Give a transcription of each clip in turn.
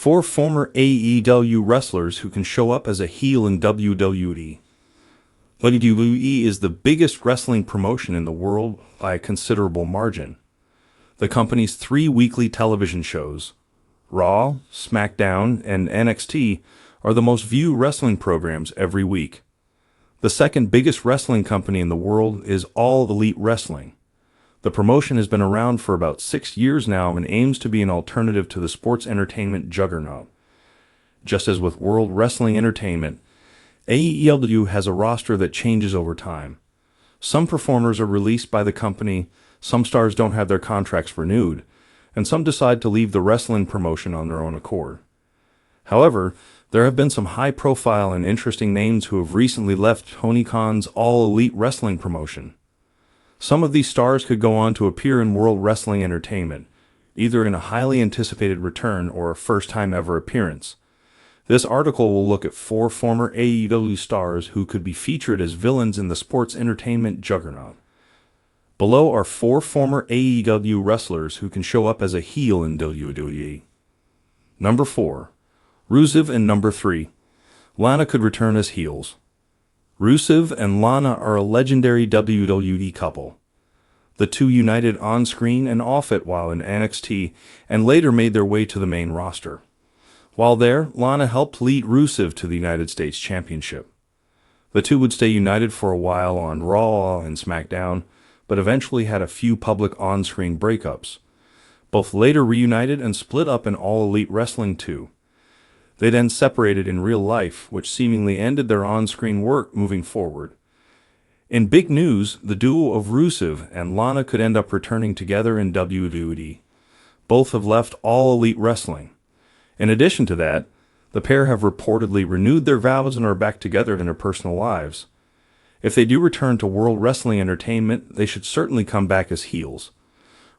4 former AEW wrestlers who can show up as a heel in WWE. WWE is the biggest wrestling promotion in the world by a considerable margin. The company's 3 weekly television shows, Raw, SmackDown, and NXT, are the most viewed wrestling programs every week. The second biggest wrestling company in the world is All Elite Wrestling. The promotion has been around for about 6 years now and aims to be an alternative to the sports entertainment juggernaut. Just as with World Wrestling Entertainment, AEW has a roster that changes over time. Some performers are released by the company, some stars don't have their contracts renewed, and some decide to leave the wrestling promotion on their own accord. However, there have been some high-profile and interesting names who have recently left Tony Khan's All Elite Wrestling promotion. Some of these stars could go on to appear in World Wrestling Entertainment, either in a highly anticipated return or a first-time ever appearance. This article will look at 4 former AEW stars who could be featured as villains in the sports entertainment juggernaut. Below are 4 former AEW wrestlers who can show up as a heel in WWE. Number 4. Rusev, and number 3. Lana could return as heels. Rusev and Lana are a legendary WWE couple. The two united on-screen and off-it while in NXT, and later made their way to the main roster. While there, Lana helped lead Rusev to the United States Championship. The two would stay united for a while on Raw and SmackDown, but eventually had a few public on-screen breakups. Both later reunited and split up in All Elite Wrestling 2. They then separated in real life, which seemingly ended their on-screen work moving forward. In big news, the duo of Rusev and Lana could end up returning together in WWE. Both have left All Elite Wrestling. In addition to that, the pair have reportedly renewed their vows and are back together in their personal lives. If they do return to World Wrestling Entertainment, they should certainly come back as heels.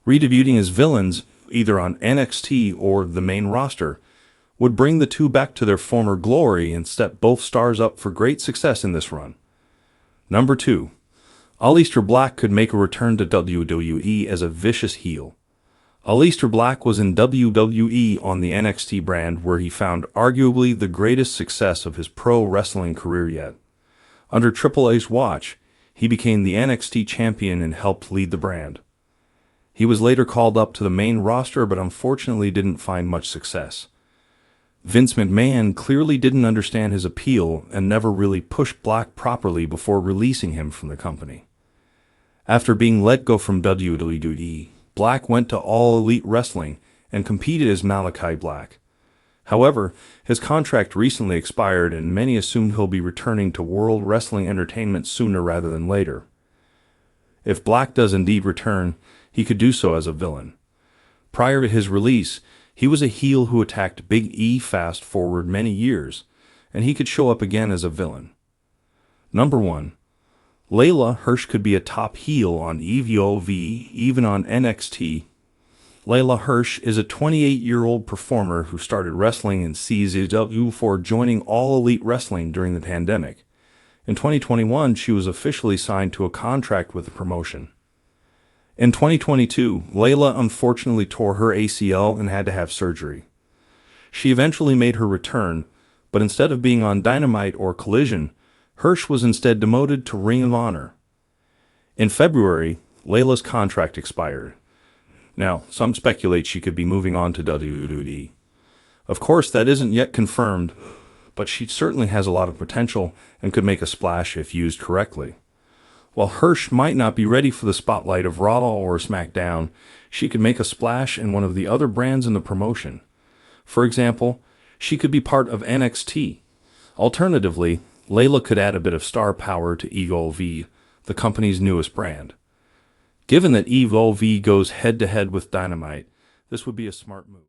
Redebuting as villains, either on NXT or the main roster, would bring the two back to their former glory and set both stars up for great success in this run. Number 2. Aleister Black could make a return to WWE as a vicious heel. Aleister Black was in WWE on the NXT brand, where he found arguably the greatest success of his pro wrestling career yet. Under Triple H's watch, he became the NXT champion and helped lead the brand. He was later called up to the main roster, but unfortunately didn't find much success. Vince McMahon clearly didn't understand his appeal and never really pushed Black properly before releasing him from the company. After being let go from WWE, Black went to All Elite Wrestling and competed as Malachi Black. However, his contract recently expired and many assumed he'll be returning to World Wrestling Entertainment sooner rather than later. If Black does indeed return, he could do so as a villain. Prior to his release, he was a heel who attacked Big E fast forward many years, and he could show up again as a villain. Number 1. Layla Hirsch could be a top heel on AEW, even on NXT. Layla Hirsch is a 28-year-old performer who started wrestling in CZW before joining All Elite Wrestling during the pandemic. In 2021, she was officially signed to a contract with the promotion. In 2022, Layla unfortunately tore her ACL and had to have surgery. She eventually made her return, but instead of being on Dynamite or Collision, Hirsch was instead demoted to Ring of Honor. In February, Layla's contract expired. Now, some speculate she could be moving on to WWE. Of course, that isn't yet confirmed, but she certainly has a lot of potential and could make a splash if used correctly. While Hirsch might not be ready for the spotlight of Raw or SmackDown, she could make a splash in one of the other brands in the promotion. For example, she could be part of NXT. Alternatively, Layla could add a bit of star power to AEW, the company's newest brand. Given that AEW goes head-to-head with Dynamite, this would be a smart move.